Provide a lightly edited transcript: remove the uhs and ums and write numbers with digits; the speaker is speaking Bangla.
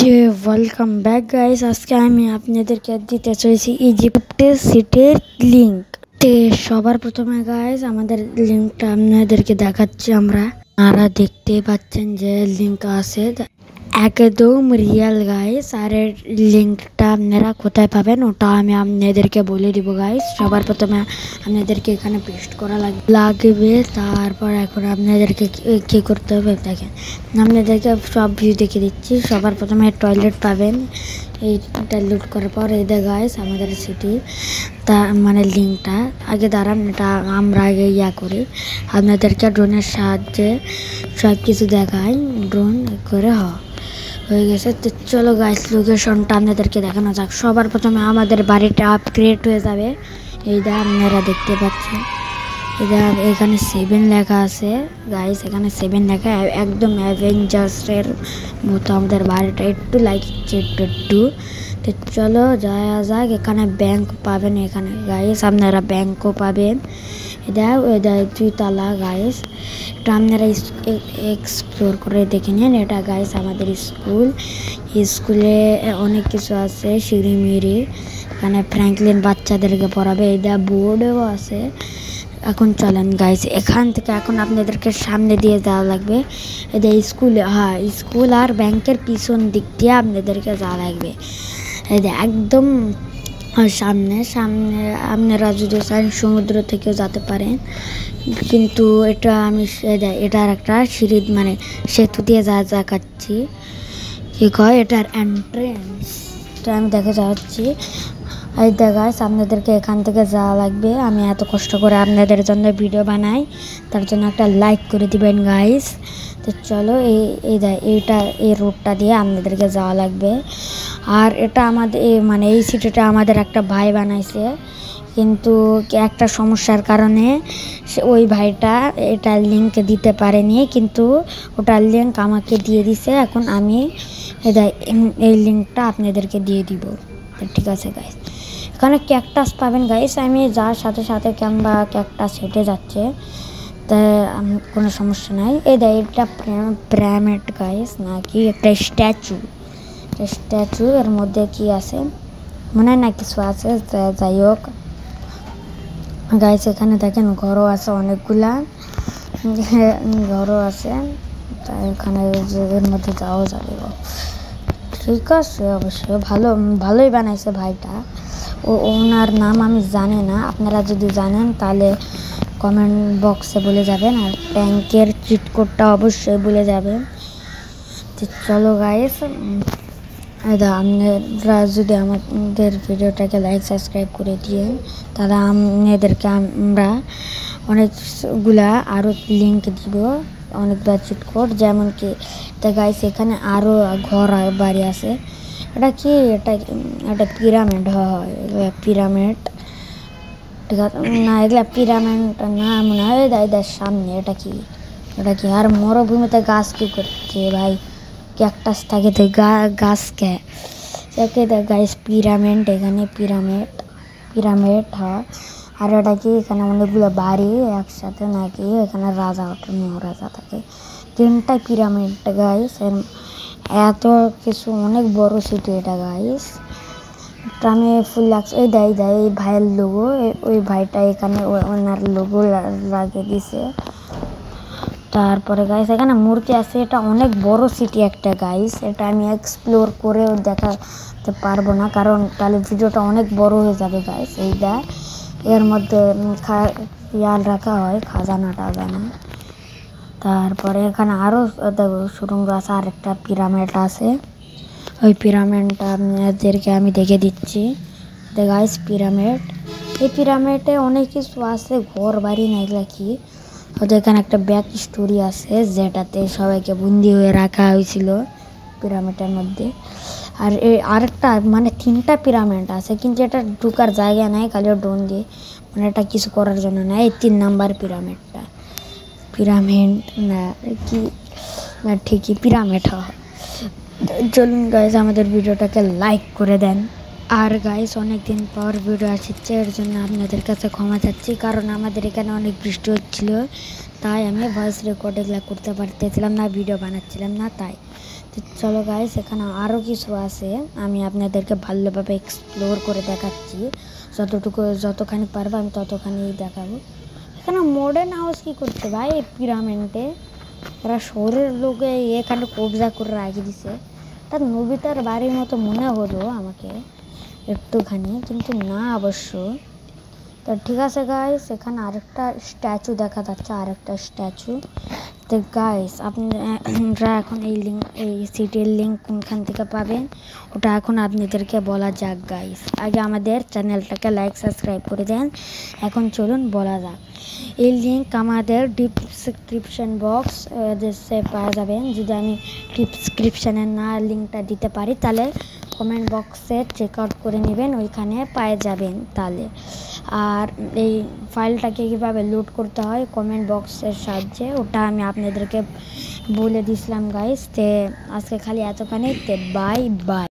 Welcome back guys. আজকে আমি আপনাদেরকে দিতে চলেছি ইজিপ্টের সিটির লিংক। সবার প্রথমে গাইস আমাদের লিংকটা আপনাদেরকে দেখাচ্ছি। আপনারা দেখতে পাচ্ছেন যে লিংক আছে একদম রিয়েল গাইস। আর এর লিংকটা আপনারা কোথায় পাবেন ওটা আমি আপনাদেরকে বলে দিব গাইস। সবার প্রথমে আপনাদেরকে এখানে পেস্ট করা লাগবে। তারপর এখন আপনাদেরকে কি করতে হবে দেখেন, আপনাদেরকে সব ভিউ দেখে দিচ্ছি। সবার প্রথমে টয়লেট পাবেন। এইটা লুট করার পর এই দে গাইস আমাদের সিটি তা মানে লিঙ্কটা আগে দাঁড়ান, এটা আমরা আগে করি। আপনাদেরকে ড্রোনের সাহায্যে সব কিছু দেখাই। ড্রোন করে হয়ে গেছে। তো চলো গাইস লোকেশনটা আপনাদেরকে দেখানো যাক। সবার প্রথমে আমাদের বাড়িটা আপগ্রেড হয়ে যাবে। এইটা আপনারা দেখতে পাচ্ছেন, এটা এখানে 7 লেখা আছে গাইস। এখানে 7 লেখা, একদম অ্যাভেঞ্জার্সের মতো আমাদের বাড়িটা একটু লাগছে একটু। তো চলো যাওয়া যাক। এখানে ব্যাংক পাবেন এখানে গাইস, আপনারা ব্যাংকও পাবেন। এটা 2 তলা গাইস। এটা আপনারা এক্সপ্লোর করে দেখে নিন। এটা গাইস আমাদের স্কুলে অনেক কিছু আছে, সিঁড়িমিড়ি। এখানে ফ্র্যাঙ্কলিন বাচ্চাদেরকে পড়াবে। এটা বোর্ডও আছে। এখন চলেন গাইস এখান থেকে এখন আপনাদেরকে সামনে দিয়ে যাওয়া লাগবে। এটা স্কুলে, স্কুল আর ব্যাংকের পিছন দিক দিয়ে আপনাদেরকে যাওয়া লাগবে। এটা একদম সামনে আপনারা যদি চান সমুদ্র থেকেও যেতে পারেন, কিন্তু এটা আমি এটার একটা সিঁড়ি মানে সেতু দিয়ে দেখাচ্ছি। কি কয় এটার এন্ট্রেন্সটা আমি দেখে যাচ্ছি। এই গাইস আপনাদেরকে এখান থেকে যাওয়া লাগবে। আমি এত কষ্ট করে আপনাদের জন্য ভিডিও বানাই, তার জন্য একটা লাইক করে দিবেন গাইস। তো চলো এইটা এই রোডটা দিয়ে আপনাদেরকে যাওয়া লাগবে। আর এটা আমাদের মানে এই সিটিটা আমাদের একটা ভাই বানাইছে, কিন্তু একটা সমস্যার কারণে ওই ভাইটা এটার লিঙ্ক দিতে পারেনি, কিন্তু ওটার লিঙ্ক আমাকে দিয়ে দিছে। এখন আমি এই লিঙ্কটা আপনাদেরকে দিয়ে দিব। ঠিক আছে গাইস, এখানে ক্যাকটাস পাবেন গাইস। আমি যার সাথে সাথে ক্যাকটাস হেঁটে যাচ্ছে, তা কোনো সমস্যা নাই। এটা পিরামিড গাইস, নাকি একটা স্ট্যাচু। এর মধ্যে কি আছে মনে হয় না কিছু আছে, যাই হোক গাইস। এখানে দেখেন ঘরও আছে, অনেকগুলা ঘরও আছে। তাই এখানে এর মধ্যে যাওয়া যাবে। ঠিক আছে, অবশ্যই ভালোই বানাইছে ভাইটা। ওনার নাম আমি জানি না, আপনারা যদি জানেন তাহলে কমেন্ট বক্সে বলে যাবেন। আর ব্যাংকের চিট কোডটা অবশ্যই বলে যাবেন। তো চলো গাইস, আপনারা যদি আমাদের ভিডিওটাকে লাইক সাবস্ক্রাইব করে দিয়েন, তাহলে আপনাদেরকে আমরা অনেকগুলা আরও লিঙ্ক দিব, অনেকগুলা চিট কোড। যেমন কি গাইস এখানে আরও ঘর বাড়ি আছে। এটা কি এটা পিরামিড হয়, পিরামিড। ঠিক আছে না, এগুলা পিরামিড না মনে হয়। এদের সামনে এটা কি আর মরুভূমিতে গাছ কি করছে ভাই? ক্যাকটাস থাকে তো গাছ কে গাইস পিরামিড। এখানে পিরামিড হয়। আর এটা কি এখানে অনেকগুলো বাড়ি একসাথে, নাকি এখানে রাজা ওঠে, মহারাজা থাকে। 3টা পিরামিড গাইস। এত কিছু, অনেক বড় সিটি এটা গাইস। আমি ফুল লাগছে। এই ভাইয়ের লোগো, ওই ভাইটা এখানে ওনার লোগো লাগিয়ে দিছে। তারপরে গাইস এখানে মূর্তি আছে। এটা অনেক বড় সিটি একটা গাইস। এটা আমি এক্সপ্লোর করেও দেখাতে পারবো না, কারণ তাহলে ভিডিওটা অনেক বড় হয়ে যাবে গাইস। এইটা এর মধ্যে খেয়াল রাখা হয় খাজানা টাজানা। তারপরে এখানে আরও সুড়ঙ্গ আছে, আর একটা পিরামিড আছে। ওই পিরামিডটা আপনাদেরকে আমি দেখে দিচ্ছি। গাইস পিরামিড, এই পিরামিডে অনেক কিছু আছে, ঘর বাড়ি না, এগুলা কি ওদের এখানে একটা ব্যাক স্টোরি আছে, যেটাতে সবাইকে বন্দি হয়ে রাখা হয়েছিল পিরামিডের মধ্যে। আর আরেকটা মানে 3টা পিরামিড আছে, কিন্তু এটা ঢুকার জায়গা নাই, খালি ড্রোন দিয়ে মানে এটা কিছু করার জন্য না। এই 3 নাম্বার পিরামিড না কি না, ঠিকই পিরামিড হয়। চলুন গাইস আমাদের ভিডিওটাকে লাইক করে দেন। আর গাইস অনেক দিন পর ভিডিও আসছে, এর জন্য আপনাদের কাছে ক্ষমা চাচ্ছি, কারণ আমাদের এখানে অনেক বৃষ্টি হচ্ছিল, তাই আমি ভয়েস রেকর্ড এগুলো করতে পারতেছিলাম না, ভিডিও বানাচ্ছিলাম না। তাই তো চলো গাইস, এখানে আরও কিছু আছে, আমি আপনাদেরকে ভালোভাবে এক্সপ্লোর করে দেখাচ্ছি। যতখানি পারবো আমি ততখানি দেখাবো। এখানে মডার্ন হাউস কী করছে ভাই, পিরামিডে এরা শহরের লোকে এখানে কবজা করে রাখি দিছে। তার নবিতার বাড়ির মতো মনে হলো আমাকে একটুখানি, কিন্তু না অবশ্য। তো ঠিক আছে গাইস, এখানে আরেকটা স্ট্যাচু দেখা যাচ্ছে, আরেকটা স্ট্যাচু। তো গাইস আপনারা এখন এই সিটির লিঙ্ক কোনখান থেকে পাবেন ওটা এখন আপনাদেরকে বলা যাক গাইস। আগে আমাদের চ্যানেলটাকে লাইক সাবস্ক্রাইব করে দেন। এখন চলুন বলা যাক। এই লিঙ্ক আমাদের ডিসক্রিপশন বক্স পাওয়া যাবেন। যদি আমি ডিসক্রিপশানে না লিঙ্কটা দিতে পারি তাহলে কমেন্ট বক্সে চেক আউট করে নেবেন, ওইখানে পেয়ে যাবেন তাহলে। আর এই ফাইলটাকে কীভাবে লোড করতে হয় কমেন্ট বক্সের সাহায্যে, ওটা আমি আপনাদেরকে বলে দিছিলাম গাইস। তে আজকে খালি এতখানি, তে বাই বাই।